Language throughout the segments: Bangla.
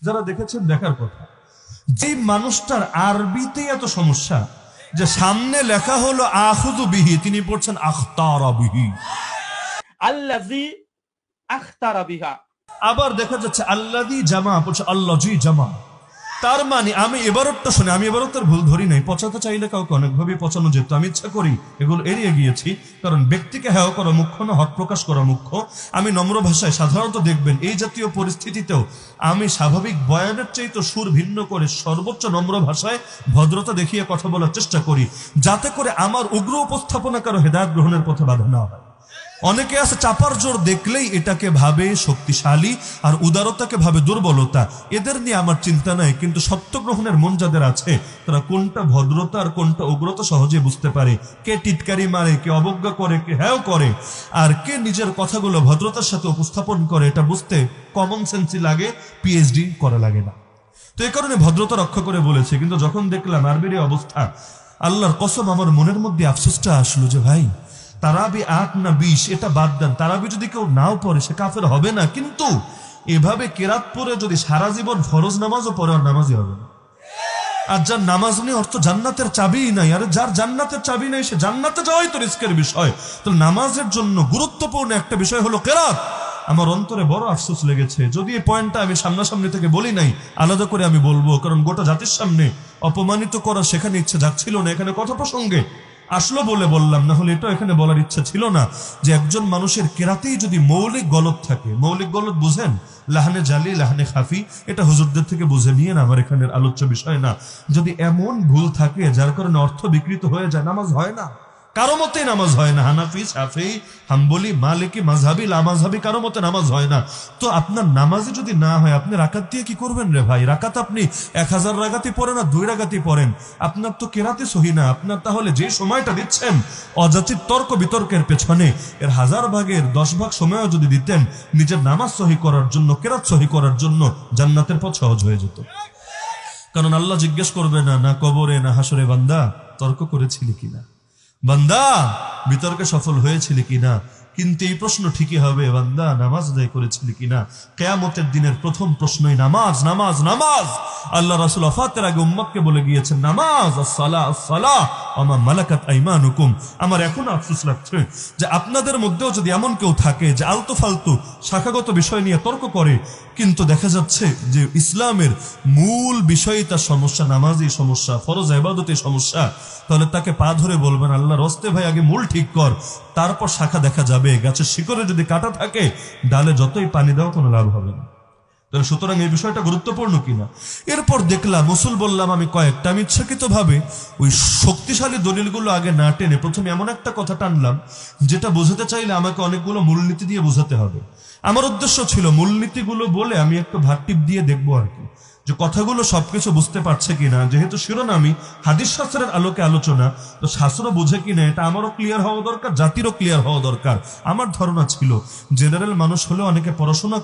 যারা দেখেছেন দেখার কথা। যে মানুষটার আরবিতে এত সমস্যা যে সামনে লেখা হলো আখুযু বিহি, তিনি পড়ছেন আখতারা বিহি, আল্লাযী আখতারা বিহা। আবার দেখা যাচ্ছে আল্লাযী জামা পড়ছে আল্লাযী জামা। তার মানে আমি এবারটা শুনে, আমি এবারটার ভুল ধরি নাই, পচাতে চাইলে কাউকে অনেকভাবে পচানো যেত, আমি ইচ্ছা করি এগুলো এড়িয়ে গিয়েছি, কারণ ব্যক্তিকে হেয় করা মুখ্য না, হক প্রকাশ করা মুখ্য। আমি নম্র ভাষায় সাধারণত দেখবেন এই জাতীয় পরিস্থিতিতেও আমি স্বাভাবিক বয়ানের চাইতে সুর ভিন্ন করে সর্বোচ্চ নম্র ভাষায় ভদ্রতা দেখিয়ে কথা বলার চেষ্টা করি, যাতে করে আমার উগ্র উপস্থাপনা কারো হেদায়েত গ্রহণের পথে বাধা না হয়। অনেকে আছে চাপার জোর দেখলেই এটাকে ভাবে শক্তিশালী, আর উদারতাকে ভাবে দুর্বলতা। এদের নিয়ে আমার চিন্তা নাই, কিন্তু সত্য গ্রহণের মন যাদের আছে তারা কোনটা ভদ্রতা আর কোনটা উগ্রতা সহজে বুঝতে পারে। কে টিটকারি মারে, কে অবজ্ঞা করে, কে হ্যাও করে, আর কে নিজের কথাগুলো ভদ্রতার সাথে উপস্থাপন করে, এটা বুঝতে কমন সেন্সই লাগে, পিএইচডি করা লাগে না। তো এই কারণে ভদ্রতা রক্ষা করে বলেছে। কিন্তু যখন দেখলাম আরবির এই অবস্থা, আল্লাহর কসম আমার মনের মধ্যে আফসোসটা আসলো যে ভাই, তারাবি 8 না 20 এটা বাদ দেন, তারাবি যদি কেউ নাও পড়ে সে কাফের হবে না, কিন্তু এভাবে কেরাত পড়ে যদি সারা জীবন ফরজ নামাজও পড়ে আর নামাজই হবে না। আর যার নামাজ নেই অর্থ জান্নাতের চাবি নাই, আর যার জান্নাতের চাবি নাই সে জান্নাতে যাওয়াই তো রিস্কের বিষয়। তো নামাজের জন্য গুরুত্বপূর্ণ একটা বিষয় হলো কেরাত। আমার অন্তরে বড় আফসোস লেগেছে, যদি এই পয়েন্টটা আমি সামনাসামনি থেকে বলি নাই, আলাদা করে আমি বলবো, কারণ গোটা জাতির সামনে অপমানিত করা সেখানে ইচ্ছে যাচ্ছিল না, এখানে কথা প্রসঙ্গে আসলো বলে বললাম, না হলে এটা এখানে বলার ইচ্ছা ছিল না। যে একজন মানুষের কেরাতেই যদি মৌলিক গলত থাকে, মৌলিক গলত বুঝেন, লাহানে জালি লাহানে খাফি, এটা হুজুরদের থেকে বুঝে নিয়ে না, আমার এখানের আলোচ্য বিষয় না। যদি এমন ভুল থাকে যার কারণে অর্থ বিকৃত হয়ে যায়, নামাজ হয় না, কারো মতেই নামাজ হয় না। হানাফি, শাফিঈ, হাম্বলি, মালিকি, মাযহাবি, লামাযহাবি কারো মতে নামাজ হয় না। তো আপনার নামাজে যদি না হয়, আপনি রাকাত দিয়ে কি করবেন রে ভাই? রাকাত আপনি 1000 রাকাতই পড়েন আর 2 রাকাতই পড়েন, আপনার তো কেরাতে সহি না। আপনার তাহলে যে সময়টা দিচ্ছেন অযাচিত তর্ক বিতর্কের পেছনে, এর 1000 ভাগের 10 ভাগ সময়ও যদি দিতেন নিজের নামাজ সহি করার জন্য, কেরাত সহি করার জন্য, জান্নাতের পথ সহজ হয়ে যেত। কারণ আল্লাহ জিজ্ঞেস করবে না, না কবরে না হাসরে, বান্দা তর্ক করেছিলি কিনা, বান্দা বিতর্কে সফল হয়েছিলি কিনা, কিন্তু এই প্রশ্ন ঠিকই হবে, বান্দা নামাজ আদায় করেছিলি কিনা। কিয়ামতের দিনের প্রথম প্রশ্নই নামাজ, নামাজ, নামাজ। আল্লাহ রাসূল ওয়াফাতের আগে উম্মতকে বলে গিয়েছেন, নামাজ, আসসালাহ, আসসালাহ ওয়া মা মালাকাত আইমানুকুম। আমার এখন আফসোস লাগছে যে আপনাদের মধ্যেও যদি এমন কেউ থাকে যে আলতু ফালতু শাখাগত বিষয় নিয়ে তর্ক করে, কিন্তু দেখা যাচ্ছে যে ইসলামের মূল বিষয়ই তার সমস্যা, নামাজই সমস্যা, ফরজ ইবাদতের সমস্যা, তাহলে তাকে পা ধরে বলবেন, আল্লাহর রাস্তে ভাই আগে মূল ঠিক কর, তারপর শাখা দেখা যাবে। গাছের শিকড়ে যদি কাটা থাকে, ডালে যতই পানি দাও কোনো লাভ হবে না। তাহলে সুতরাং এই বিষয়টা গুরুত্বপূর্ণ কিনা। এরপর দেখলাম, উসুল বললাম আমি কয়েকটা, আমি ইচ্ছাকৃত ভাবে ওই শক্তিশালী দলিলগুলো আগে না টেনে প্রথমে এমন একটা কথা টানলাম যেটা বোঝাতে চাইলে আমাকে অনেকগুলো মূলনীতি দিয়ে বোঝাতে হবে। আমার উদ্দেশ্য ছিল মূলনীতিগুলো বলে আমি একটু ভাট্টিপ দিয়ে দেখবো আর কি, যে কথাগুলো সবকিছু বুঝতে পারছে কিনা। যেহেতু শিরোনামই হাদিস শাস্ত্রের আলোকে আলোচনা, তো শাস্ত্র বুঝে কিনা এটা আমারও ক্লিয়ার হওয়া দরকার, জাতিরও ক্লিয়ার হওয়া দরকার। আমার ধারণা ছিল জেনারেল মানুষ হলে অনেকে পড়াশোনা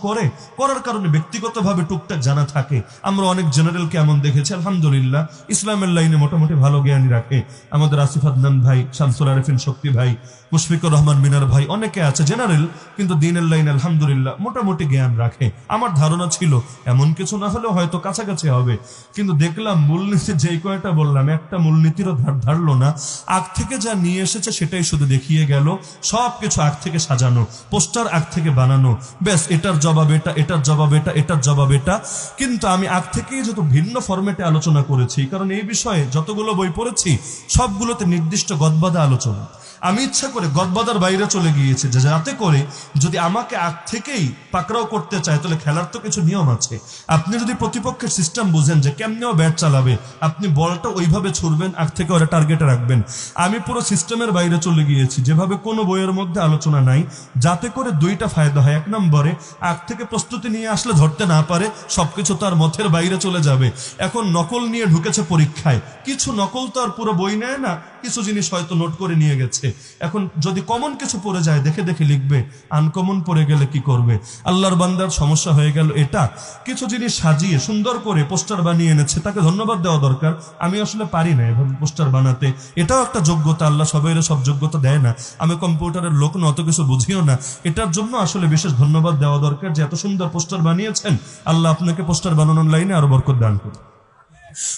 করার কারণে ব্যক্তিগতভাবে টুকটাক জানা থাকে। আমরা অনেক জেনারেলকে এমন দেখেছি, আলহামদুলিল্লাহ ইসলামের লাইনে মোটামুটি ভালো জ্ঞানী রাখে। আমাদের আসিফ আদনান ভাই, শামসুল আরেফিন শক্তি ভাই, মুশফিকুর রহমান মিনার ভাই, অনেকে আছে জেনারেল কিন্তু দ্বীনের লাইনে আলহামদুলিল্লাহ মোটামুটি জ্ঞান রাখে। আমার ধারণা ছিল এমন কিছু না হলেও হয়তো কাছাকাছি হবে, কিন্তু দেখলাম মূলনীতি যেই কয়টা বললাম একটা মূলনীতিরও ধারলো না। আগ থেকে যা নিয়ে এসেছে সেটাই শুধু দেখিয়ে গেল, সবকিছু আগ থেকে সাজানো, পোস্টার আগ থেকে বানানো, ব্যাস এটার জবাব এটা, এটার জবাব এটা, এটার জবাব এটা। কিন্তু আমি আগ থেকেই যত ভিন্ন ফরম্যাটে আলোচনা করেছি, কারণ এই বিষয়ে যতগুলো বই পড়েছি সবগুলোতে নির্দিষ্ট গদবাঁধা আলোচনা। আমি ইচ্ছা করে গদবাদার বাইরে চলে গিয়েছি, যাতে করে যদি আমাকে আগ থেকেই পাকড়াও করতে চায়, তাহলে খেলার তো কিছু নিয়ম আছে। আপনি যদি প্রতিপক্ষের সিস্টেম বুঝেন যে কেমনেও ব্যাট চালাবে, আপনি বলটা ওইভাবে ছুড়বেন, আগ থেকে ওরা টার্গেটে রাখবেন। আমি পুরো সিস্টেমের বাইরে চলে গিয়েছি, যেভাবে কোনো বইয়ের মধ্যে আলোচনা নাই, যাতে করে দুইটা ফায়দা হয়। এক নম্বরে আগ থেকে প্রস্তুতি নিয়ে আসলে ধরতে না পারে, সবকিছু তার মথের বাইরে চলে যাবে। এখন নকল নিয়ে ঢুকেছে পরীক্ষায়, কিছু নকল তো আর পুরো বই নেয় না, কিছু জিনিস হয়তো নোট করে নিয়ে গেছে। এখন যদি কমন কিছু পড়ে যায় দেখে দেখে লিখবে, আনকমন পড়ে গেলে কি করবে? আল্লাহর বান্দার সমস্যা হয়ে গেল এটা। কিছু জিনিস সাজিয়ে সুন্দর করে পোস্টার বানিয়ে এনেছে, তাকে ধন্যবাদ দেওয়া দরকার। আমি আসলে পারি না এভাবে পোস্টার বানাতে, এটাও একটা যোগ্যতা। আল্লাহ সবাইরে সব যোগ্যতা দেয় না। আমি কম্পিউটারের লোক না, অত কিছু বুঝিও না। এটার জন্য আসলে বিশেষ ধন্যবাদ দেওয়া দরকার যে এত সুন্দর পোস্টার বানিয়েছেন। আল্লাহ আপনাকে পোস্টার বানানোর লাইনে আরো বরকত দান করুন।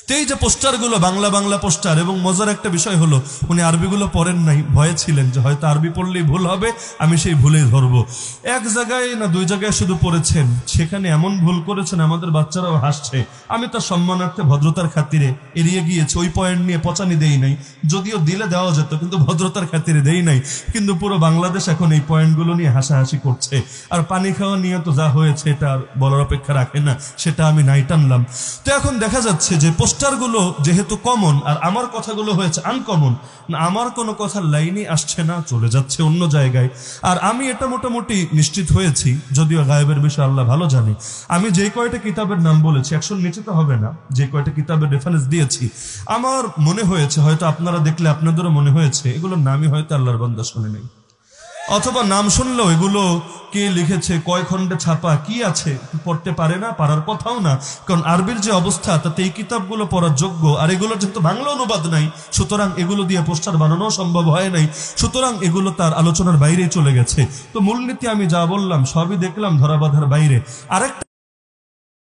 তো এই যে পোস্টারগুলো বাংলা বাংলা পোস্টার, এবং মজার একটা বিষয় হলো উনি আরবিগুলো পড়েন নাই, ভয়ে ছিলেন যে হয়তো আরবি পড়লেই ভুল হবে, আমি সেই ভুলেই ধরবো। এক জায়গায় না দুই জায়গায় শুধু পড়েছেন, সেখানে এমন ভুল করেছেন আমাদের বাচ্চারাও হাসছে। আমি তার সম্মানার্থে ভদ্রতার খাতিরে এড়িয়ে গিয়েছি, ওই পয়েন্ট নিয়ে পচানি দেই নাই, যদিও দিলে দেওয়া যেত, কিন্তু ভদ্রতার খাতিরে দেই নাই। কিন্তু পুরো বাংলাদেশ এখন এই পয়েন্টগুলো নিয়ে হাসাহাসি করছে। আর পানি খাওয়া নিয়ে তো যা হয়েছে এটা আর বলার অপেক্ষা রাখে না, সেটা আমি নাই টানলাম। তো এখন দেখা যাচ্ছে যে পোস্টারগুলো যেহেতু কমন আর আমার কথাগুলো হয়েছে আনকমন, না আমার কোনো কথার লাইনই আসছে না, চলে যাচ্ছে অন্য জায়গায়। আর আমি এটা মোটামুটি নিশ্চিত হয়েছি, যদিও গায়েবের বিষয় আল্লাহ ভালো জানে, আমি যে কয়টা কিতাবের নাম বলেছি 100 নিচে তো হবে না, যে কয়টা কিতাবের রেফারেন্স দিয়েছি, আমার মনে হয়েছে, হয়তো আপনারা দেখলে আপনাদেরও মনে হয়েছে, এগুলোর নামই হয়তো আল্লাহর বান্দা শুনে নেই, অথবা নাম শুনলেও এগুলো কে লিখেছে, কয় খণ্ডে ছাপা, কি আছে পড়তে পারে না, পারার কথাও না। কারণ আরবির যে অবস্থা, তাতে এই কিতাবগুলো পড়ার যোগ্য। আর এগুলো যেহেতু বাংলা অনুবাদ নাই, সুতরাং এগুলো দিয়ে পোস্টার বানানো সম্ভব হয় নাই, সুতরাং এগুলো তার আলোচনার বাইরেই চলে গেছে। তো মূলনীতি আমি যা বললাম সবই দেখলাম ধরাবাঁধার বাইরে। আরেকটা